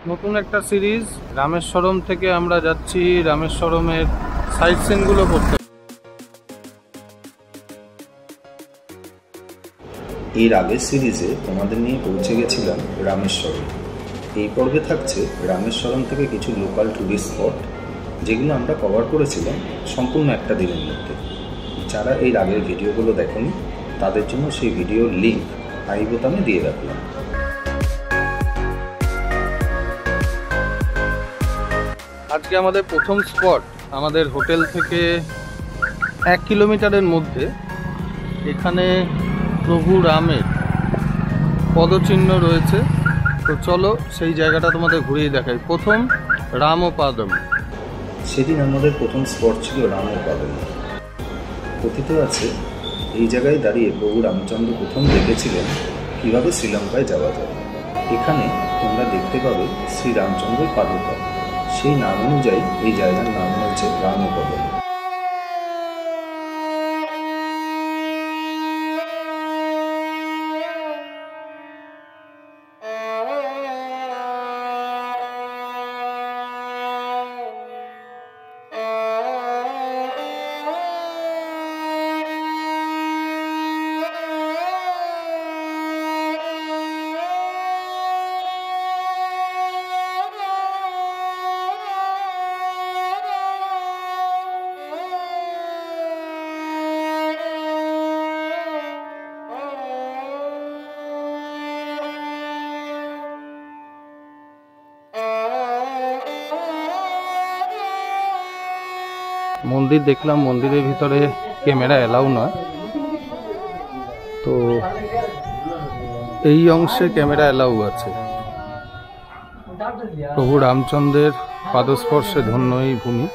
নতুন একটা সিরিজ রামেশ্বরম থেকে আমরা যাচ্ছি রামেশ্বরমের সাইট সিনগুলো করতে। এর আগের সিরিজে তোমাদের নিয়ে পৌঁছে গেছিলাম রামেশ্বরম। এই পর্বে থাকছে রামেশ্বরম থেকে কিছু লোকাল ট্যুরিস্ট স্পট, যেগুলো আমরা কভার করেছিলাম সম্পূর্ণ একটা দিনের মধ্যে। যারা এর আগের ভিডিওগুলো দেখেনি তাদের জন্য সেই ভিডিওর লিঙ্ক আই বোতামে দিয়ে রাখলাম। আজকে আমাদের প্রথম স্পট আমাদের হোটেল থেকে 1 কিলোমিটারের মধ্যে। এখানে প্রভু রামের পদচিহ্ন রয়েছে, তো চলো সেই জায়গাটা তোমাদের ঘুরিয়ে দেখাই। প্রথম রামপাদম। সেদিন আমাদের প্রথম স্পট ছিল রামপাদম। কথিত আছে এই জায়গায় দাঁড়িয়ে প্রভু রামচন্দ্র প্রথম দেখেছিলেন কীভাবে শ্রীলঙ্কায় যাওয়া যায়। এখানে তোমরা দেখতে পাবে শ্রী রামচন্দ্রের পাদুকা। সেই নাম অনুযায়ী এই জায়গার নাম হচ্ছে রামপাদম। মন্দির দেখলাম, মন্দিরের ভিতরে ক্যামেরা এলাউ নয়, তো এই অংশে ক্যামেরা এলাউ আছে। প্রভু রামচন্দ্রের পাদস্পর্শে ধন্য এই ভূমি।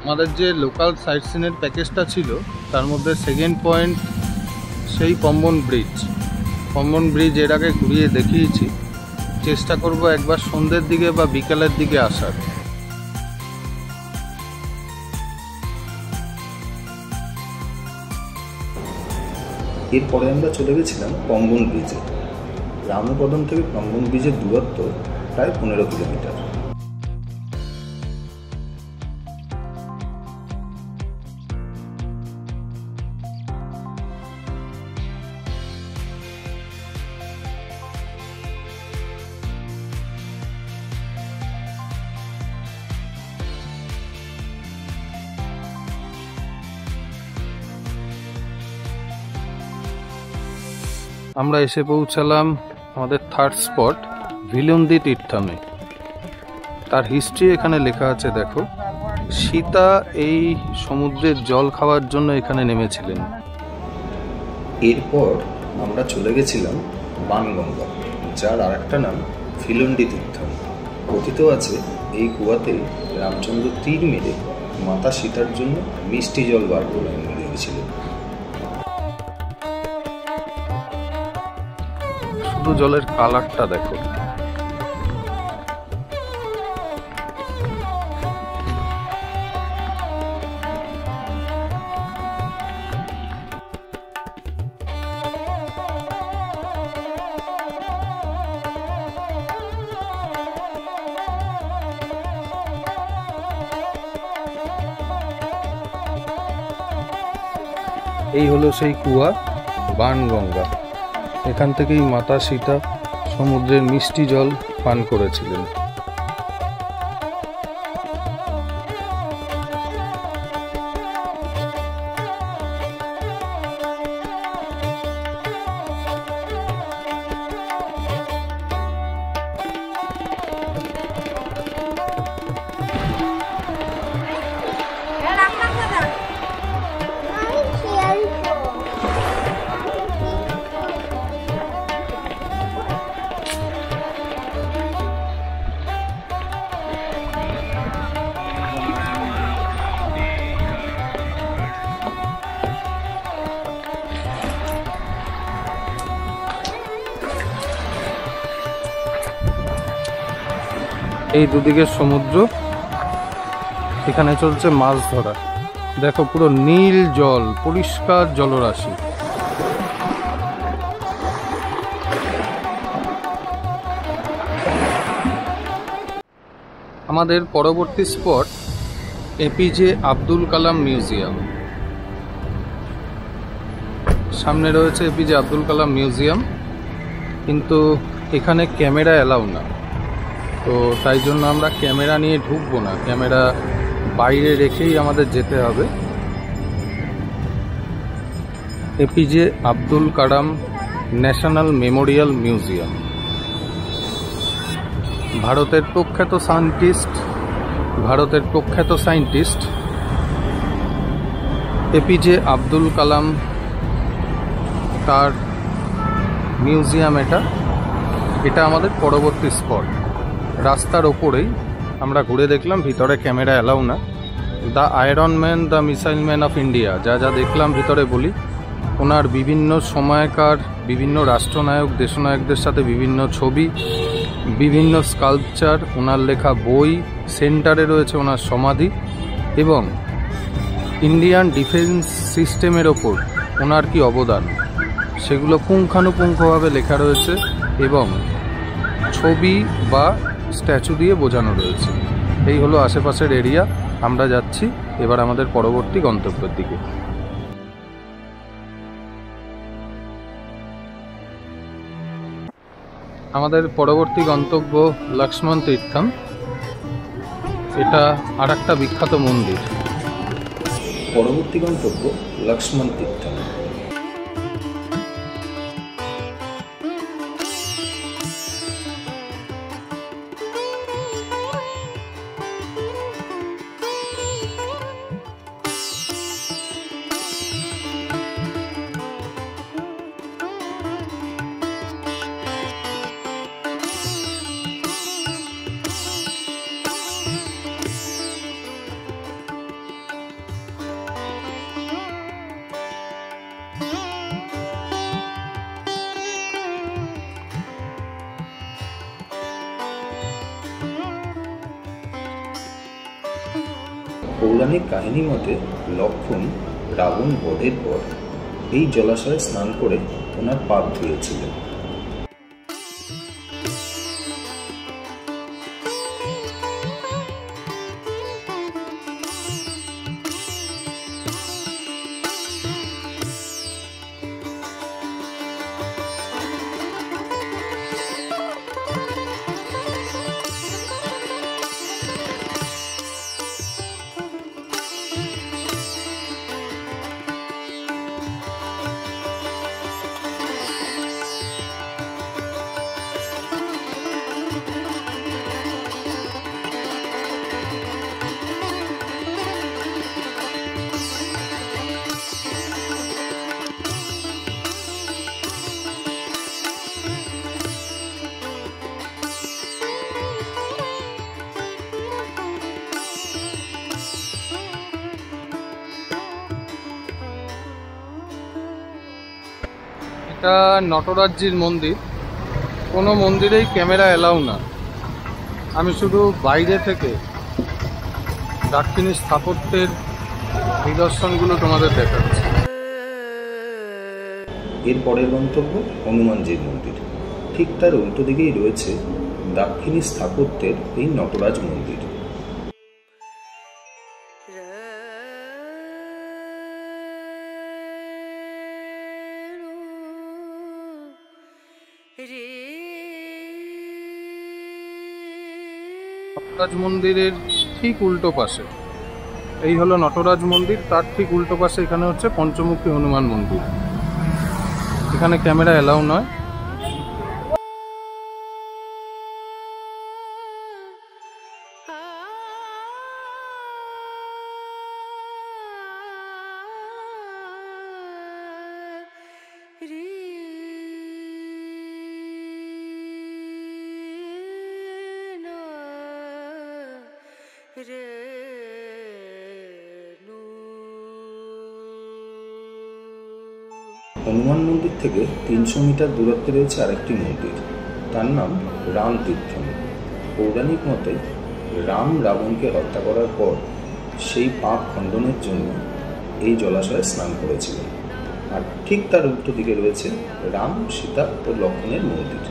আমাদের যে লোকাল সাইট সিনের প্যাকেজটা ছিল তার মধ্যে সেকেন্ড পয়েন্ট সেই পম্বন ব্রিজ। পম্বন ব্রিজ এর আগে ঘুরিয়ে দেখিয়েছি, চেষ্টা করব একবার সন্ধ্যের দিকে বা বিকালের দিকে আসার। এরপরে আমরা চলে গেছিলাম পম্বন ব্রিজে। রামপদম থেকে পম্বন ব্রিজের দূরত্ব প্রায় 15 কিলোমিটার। আমরা এসে পৌঁছালাম আমাদের থার্ড স্পট ভিলুন্দি তীর্থমে। তার হিস্ট্রি এখানে লেখা আছে, দেখো। সীতা এই সমুদ্রের জল খাওয়ার জন্য এখানে নেমেছিলেন। এরপর আমরা চলে গেছিলাম বানগঙ্গা, যার আর একটা নাম ভিলুন্দি তীর্থম। কথিত আছে এই কুয়াতেই রামচন্দ্র তীর মেরে মাতা সীতার জন্য মিষ্টি জল বার করে দিয়েছিলেন। শুধু জলের কালারটা দেখো। এই হলো সেই কুয়া বানগঙ্গা। এখান থেকেই মাতা সীতা সমুদ্রের মিষ্টি জল পান করেছিলেন। এই দুদিকে সমুদ্র, এখানে চলছে মাছ ধরা। দেখো পুরো নীল জল, পরিষ্কার জলরাশি। আমাদের পরবর্তী spot APJ Abdul Kalam museum. সামনে রয়েছে এপিজে আব্দুল কালাম মিউজিয়াম, কিন্তু এখানে ক্যামেরা অ্যালাউ না, তো তাই জন্য আমরা ক্যামেরা নিয়ে ঢুকবো না, ক্যামেরা বাইরে রেখেই আমাদের যেতে হবে। APJ Abdul Kalam national Memorial museum. ভারতের প্রখ্যাত সায়েন্টিস্ট এপিজে আব্দুল কালাম, তার মিউজিয়াম এটা আমাদের পরবর্তী স্পট। রাস্তার ওপরেই আমরা ঘুরে দেখলাম, ভিতরে ক্যামেরা অ্যালাউ না। The iron man, the missile man of India, যা দেখলাম ভিতরে বলি, ওনার বিভিন্ন সময়কার বিভিন্ন রাষ্ট্রনায়ক দেশনায়কদের সাথে বিভিন্ন ছবি, বিভিন্ন স্কাল্পচার, ওনার লেখা বই, সেন্টারে রয়েছে ওনার সমাধি, এবং ইন্ডিয়ান ডিফেন্স সিস্টেমের ওপর ওনার কি অবদান সেগুলো পুঙ্খানুপুঙ্খভাবে লেখা রয়েছে এবং ছবি বা স্ট্যাচু দিয়ে বোঝানো রয়েছে। এই হলো আশেপাশের এরিয়া। আমরা যাচ্ছি এবার আমাদের পরবর্তী গন্তব্যের দিকে। আমাদের পরবর্তী গন্তব্য লক্ষ্মণ তীর্থম। এটা আর একটা বিখ্যাত মন্দির। পরবর্তী গন্তব্য লক্ষ্মণ তীর্থম। পৌরাণিক কাহিনী মতে লক্ষ্মণ রাবণ বধের পর এই জলাশয়ে স্নান করে ওনার পাপ ধুয়েছিলেন। এটা নটরাজ্জির মন্দির। কোনো মন্দিরেই ক্যামেরা অ্যালাউ না। আমি শুধু বাইরে থেকে দাক্ষিণী স্থাপত্যের নিদর্শনগুলো তোমাদের দেখাচ্ছি। এর পরের গন্তব্য হনুমানজির মন্দির। ঠিক তার উল্টো দিকেই রয়েছে দাক্ষিণী স্থাপত্যের এই নটরাজ মন্দির। নটরাজ মন্দিরের ঠিক উল্টো পাশে এই হলো নটরাজ মন্দির, তার ঠিক উল্টো পাশে এখানে হচ্ছে পঞ্চমুখী হনুমান মন্দির। এখানে ক্যামেরা অ্যালাউ নয়। হনুমান মন্দির থেকে 300 মিটার দূরত্বে রয়েছে আরেকটি মন্দির, তার নাম রাম তীর্থম। পৌরাণিক মতে রাম রাবণকে হত্যা করার পর সেই পাপ খণ্ডনের জন্য এই জলাশয়ে স্নান করেছিলেন। আর ঠিক তার উল্টো দিকে রয়েছে রাম, সীতা ও লক্ষ্মণের মন্দির।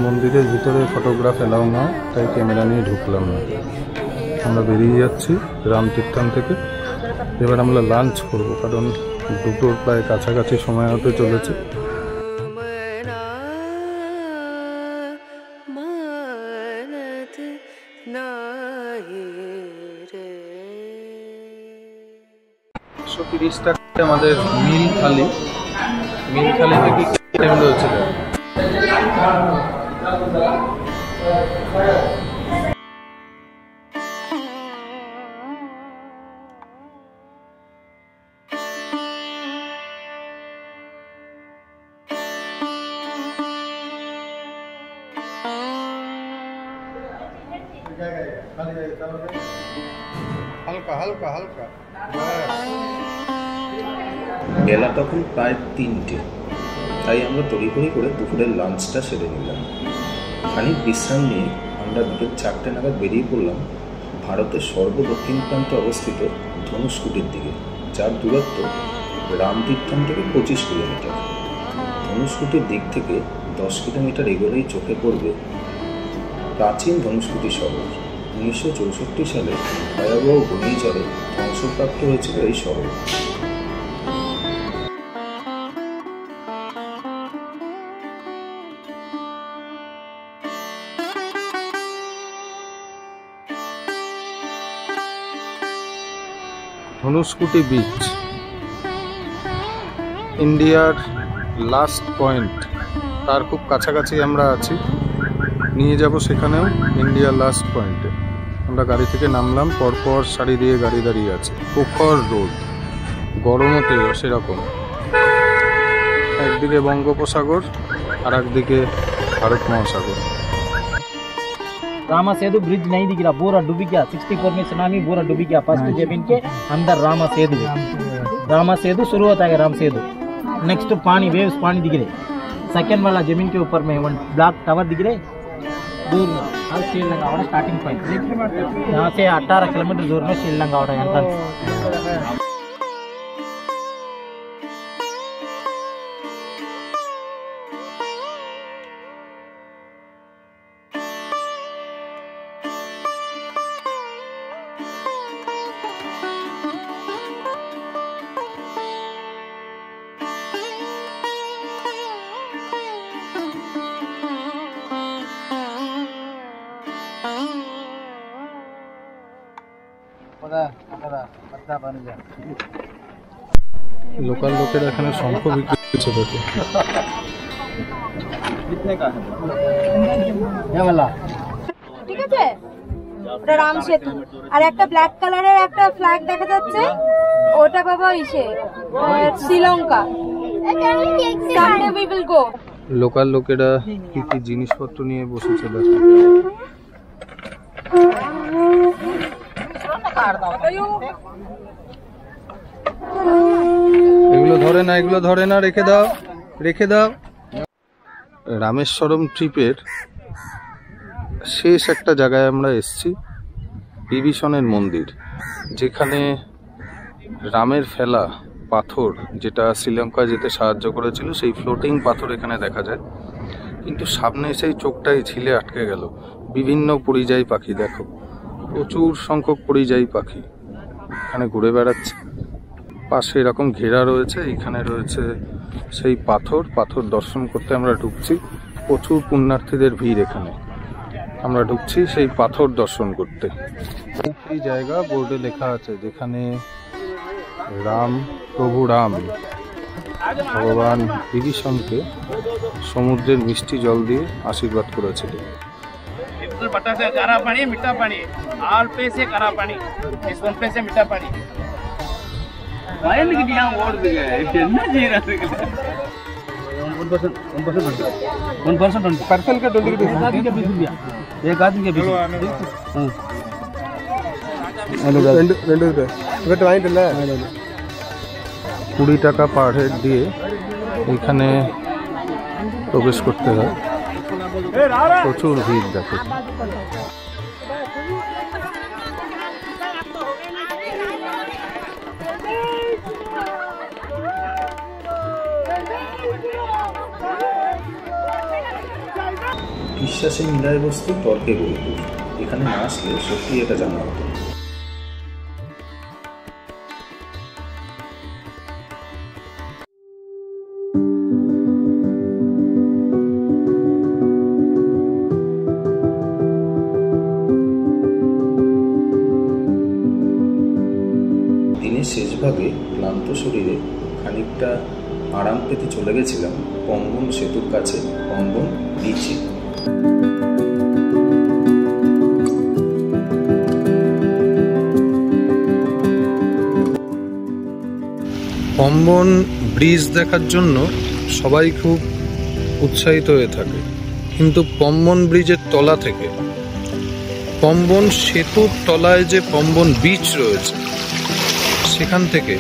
মন্দিরের ভিতরে ফটোগ্রাফ এলাও না, তাই ক্যামেরা নিয়ে ঢুকলাম না। আমরা বেরিয়ে যাচ্ছি রামতীর্থান থেকে। এবার আমরা লাঞ্চ করব, কারণ দুটোর প্রায় কাছাকাছি সময় হতে চলেছে। আমাদের মিল থালি থেকে টাইম রয়েছে। হালকা হালকা হালকা। বেলা তখন প্রায় 3টে, তাই আমরা তড়িঘড়ি করে দুপুরের লাঞ্চটা সেরে নিলাম। খানিক বিশ্রাম নিয়ে আমরা বিকেল 4টে নাগাদ বেরিয়ে পড়লাম ভারতের সর্বদক্ষিণ প্রান্তে অবস্থিত ধনুষ্কুটির দিকে, যার দূরত্ব রামতীর্থম থেকে 25 কিলোমিটার। ধনুষ্কুটির দিক থেকে 10 কিলোমিটার এগোলেই চোখে পড়বে প্রাচীন ধনুষ্কুটি শহর। 1964 সালে ভয়াবহ ঘূর্ণিঝড়ে ধ্বংসপ্রাপ্ত হয়েছিল এই শহর। ধনুষ্কুটি বিচ ইন্ডিয়ার লাস্ট পয়েন্ট, তার খুব কাছাকাছি আমরা আছি। নিয়ে যাব সেখানেও ইন্ডিয়ার লাস্ট পয়েন্টে। আমরা গাড়ি থেকে নামলাম, পরপর সারি দিয়ে গাড়ি দাঁড়িয়ে আছে। প্রখর রোদ, গরমতেও সেরকম। একদিকে বঙ্গোপসাগর আর একদিকে ভারত মহাসাগর। रामा सेतु ब्रिज नहीं दिख रहा, पूरा डूबी गया। 64 में सुनामी, पूरा डूबी गया। फर्स्ट जमीन के अंदर रामा सेतु शुरू होता है। राम सेतु नेक्स्ट पानी, वेव्स पानी दिख रहे। सेकंड वाला जमीन के ऊपर में वन ब्लॉक टावर दिख रहे दूर में। हर स्टील लगा हुआ स्टार्टिंग पॉइंट, यहाँ से 18 किलोमीटर दूर में स्टील लगा हुआ एंट्रेंस। লোকাল লোকেরা এখানে শঙ্খ বিক্রি করছে। দেখো ঠিক আছে, ওটা রাম সেতু। আর একটা ব্ল্যাক কালারের একটা ফ্ল্যাগ দেখা যাচ্ছে, ওটা বাবা ইসে শ্রীলঙ্কা। সামনে উই উইল গো। লোকাল লোকেরা কি কি জিনিসপত্র নিয়ে বসেছে দেখো। এগুলো ধরে না, এগুলো ধরে না, রেখে দাও, রেখে দাও। রামেশ্বরম ট্রিপের শেষ একটা জায়গায় আমরা এসেছি, বিভীষণের মন্দির, যেখানে রামের ফেলা পাথর যেটা শ্রীলঙ্কায় যেতে সাহায্য করেছিল, সেই ফ্লোটিং পাথর এখানে দেখা যায়। কিন্তু সামনে সেই চোখটাই ঝিলে আটকে গেল। বিভিন্ন পরিযায়ী পাখি, দেখো প্রচুর সংখ্যক পরিযায়ী পাখি এখানে ঘুরে বেড়াচ্ছে। পাশে এরকম ঘেরা রয়েছে, এখানে রয়েছে সেই পাথর দর্শন করতে আমরা ঢুকছি। প্রচুর পুণ্যার্থীদের ভিড় এখানে, আমরা ঢুকছি সেই পাথর দর্শন করতে। এই জায়গা বোর্ডে লেখা আছে যেখানে প্রভু রাম ভগবান বিভীষণকে সমুদ্রের মিষ্টি জল দিয়ে আশীর্বাদ করেছিলেন। खारा पानी मीठा पानी, आल पे से खारा पानी, इस वन पे से मीठा पानी। वायल की दिया ओढ़ गए ना जी रहा है। 1% पर्सन का 20 के 20 दिया, एक आदमी के 20। हां రెండు ఒకటి వాయింటలే 20 টাকা পার হেড দিয়ে এখানে প্রবেশ করতে হয়। প্রচুর ভিড় দেখো। বিশ্বাসে মিলায় বস্তু তর্কে গরিপুর। এখানে না আসলে সত্যি এটা জানা হতো। দিনের শেষ ভাগে ক্লান্ত শরীরে খানিকটা আরাম পেতে চলে গেছিলাম পম্বন সেতুর কাছে পম্বন বিচে। পম্বন ব্রিজ দেখার জন্য সবাই খুব উৎসাহিত হয়ে থাকে, কিন্তু পম্বন ব্রিজের তলা থেকে পম্বন সেতুর তলায় যে পম্বন বিচ রয়েছে সেখান থেকে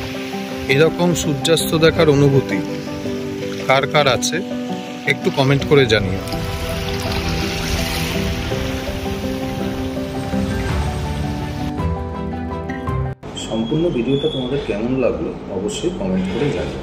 এরকম সূর্যাস্ত দেখার অনুভূতি কার কার আছে একটু কমেন্ট করে জানিও। সম্পূর্ণ ভিডিওটা তোমাদের কেমন লাগলো অবশ্যই কমেন্ট করে জানিও।